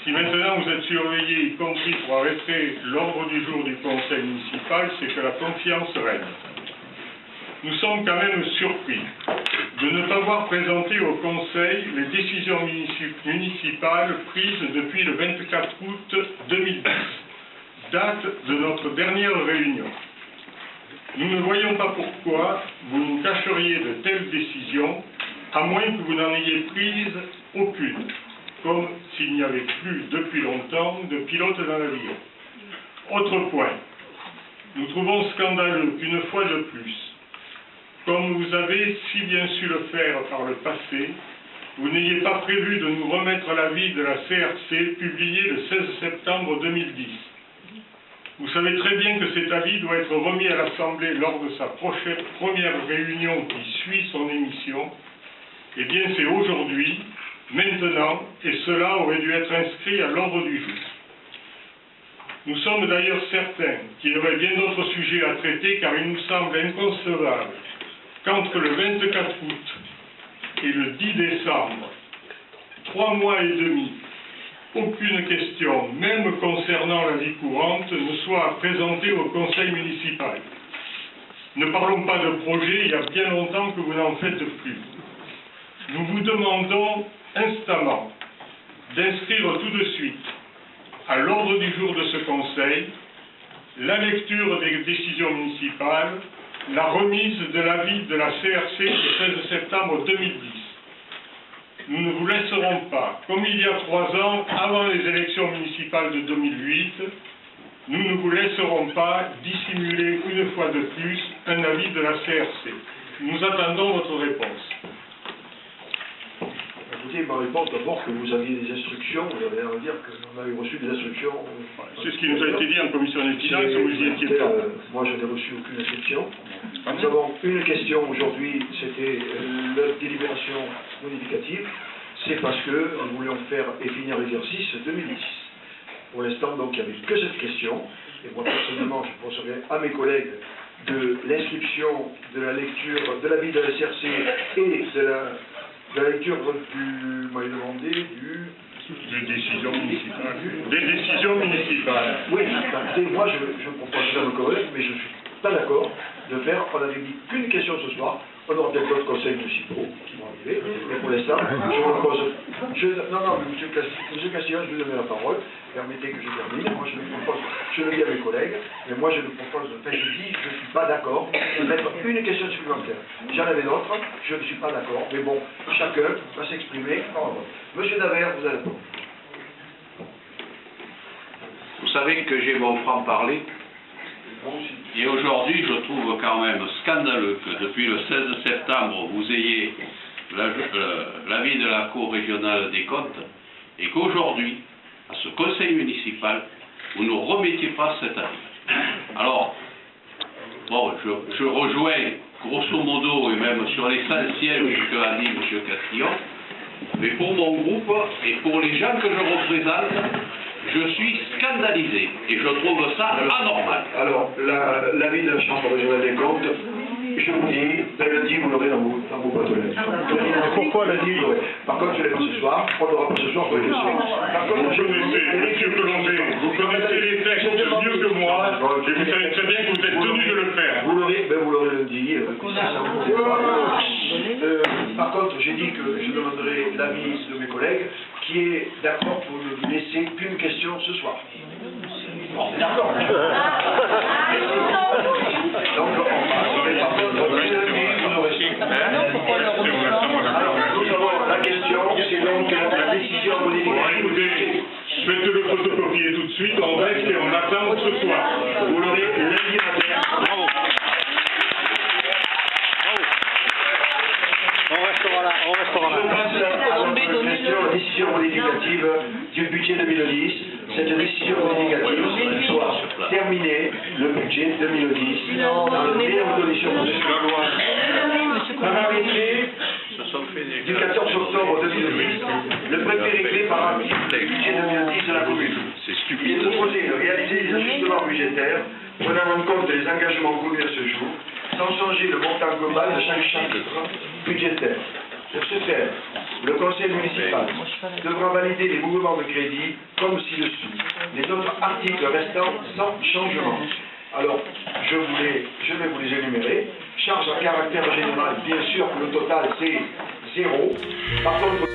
Si maintenant vous êtes surveillés, y compris pour arrêter l'ordre du jour du conseil municipal, c'est que la confiance règne. Nous sommes quand même surpris de ne pas voir présenter au conseil les décisions municipales prises depuis le 24 août 2010, date de notre dernière réunion. Nous ne voyons pas pourquoi vous nous cacheriez de telles décisions, à moins que vous n'en ayez prise aucune, comme s'il n'y avait plus depuis longtemps de pilote dans l'avion. Autre point, nous trouvons scandaleux qu'une fois de plus, comme vous avez si bien su le faire par le passé, vous n'ayez pas prévu de nous remettre l'avis de la CRC publié le 16 septembre 2010. Vous savez très bien que cet avis doit être remis à l'Assemblée lors de sa première réunion qui suit son émission. Eh bien, c'est aujourd'hui, maintenant, et cela aurait dû être inscrit à l'ordre du jour. Nous sommes d'ailleurs certains qu'il y aurait bien d'autres sujets à traiter, car il nous semble inconcevable qu'entre le 24 août et le 10 décembre, 3 mois et demi, aucune question, même concernant la vie courante, ne soit présentée au conseil municipal. Ne parlons pas de projet, il y a bien longtemps que vous n'en faites plus. Nous vous demandons instamment d'inscrire tout de suite à l'ordre du jour de ce conseil la lecture des décisions municipales, la remise de l'avis de la CRC du 16 septembre 2010. Nous ne vous laisserons pas, comme il y a 3 ans, avant les élections municipales de 2008, nous ne vous laisserons pas dissimuler une fois de plus un avis de la CRC. Nous attendons votre réponse. Écoutez, ma réponse d'abord que vous aviez des instructions, vous avez l'air de dire qu'on a reçu des instructions. C'est ce qui nous a été dit en commission des finances, vous y étiez pas. Moi, je n'ai reçu aucune instruction. Nous avons une question aujourd'hui, c'était la délibération modificative. C'est parce que nous voulions faire et finir l'exercice 2010. Pour l'instant, donc, il n'y avait que cette question. Et moi, personnellement, je proposerai à mes collègues de l'inscription de la lecture de l'avis de la CRC et de la lecture du, m'avez demandé, des décisions municipales. Des décisions municipales. Oui, écoutez, moi je propose ça à mes collègues, mais je ne suis pas d'accord de faire, on avait dit qu'une question ce soir, on aura peut-être d'autres conseils municipaux qui vont arriver, mais pour l'instant, je propose... Non, mais monsieur Castillon, je vous donne la parole, permettez que je termine, moi je le propose, je le dis à mes collègues, mais moi je le propose, enfin je dis, je ne suis pas d'accord de mettre une question supplémentaire. J'en avais d'autres, je ne suis pas d'accord, mais bon, chacun va s'exprimer par rapport. Monsieur Daver, vous avez la parole. Vous savez que j'ai mon franc-parler. Et aujourd'hui, je trouve quand même scandaleux que depuis le 16 septembre, vous ayez l'avis de la Cour régionale des comptes et qu'aujourd'hui, à ce conseil municipal, vous ne remettiez pas cet avis. Alors, bon, je rejoins grosso modo et même sur l'essentiel ce que a dit M. Castillon, mais pour mon groupe et pour les gens que je représente, je suis scandalisé et je trouve ça anormal. Alors, l'avis de la Chambre régionale des comptes, je vous dis, lundi, vous l'aurez dans vos boîtes aux lettres. Pourquoi lundi? Par contre, je l'ai pas ce soir, on n'aura pas ce soir pour les questions. Par contre, Vous connaissez, monsieur Colombier, vous connaissez les textes mieux que moi, et vous savez très bien que vous êtes tenu de le faire. Vous l'aurez lundi, par contre, j'ai dit que je demanderai l'avis de mes collègues qui est d'accord pour ne laisser qu'une question ce soir. Bon, d'accord. Donc, par contre, lundi, vous aurez alors, nous avons la question, c'est donc la décision modificative. Écoutez, faites-le photocopier tout de suite, on reste et on attend ce soir. Vous l'aurez lundi matin. Bravo. On restera là. Je passe à notre question, la décision modificative du budget 2010. Cette décision modificative soit terminée le budget 2010 dans les meilleures conditions possibles. Par arrêté du 14 octobre 2010, le préfet réglé par arrêté le budget 2010 de la commune. Il est proposé de réaliser des ajustements budgétaires prenant en compte les engagements connus à ce jour, sans changer le montant global de chaque chapitre budgétaire. Pour ce faire, le conseil municipal devra valider les mouvements de crédit comme ci-dessus. Les autres articles restant sans changement. Alors, je vais vous les énumérer. Charge à caractère général, bien sûr que le total c'est 0. Par contre,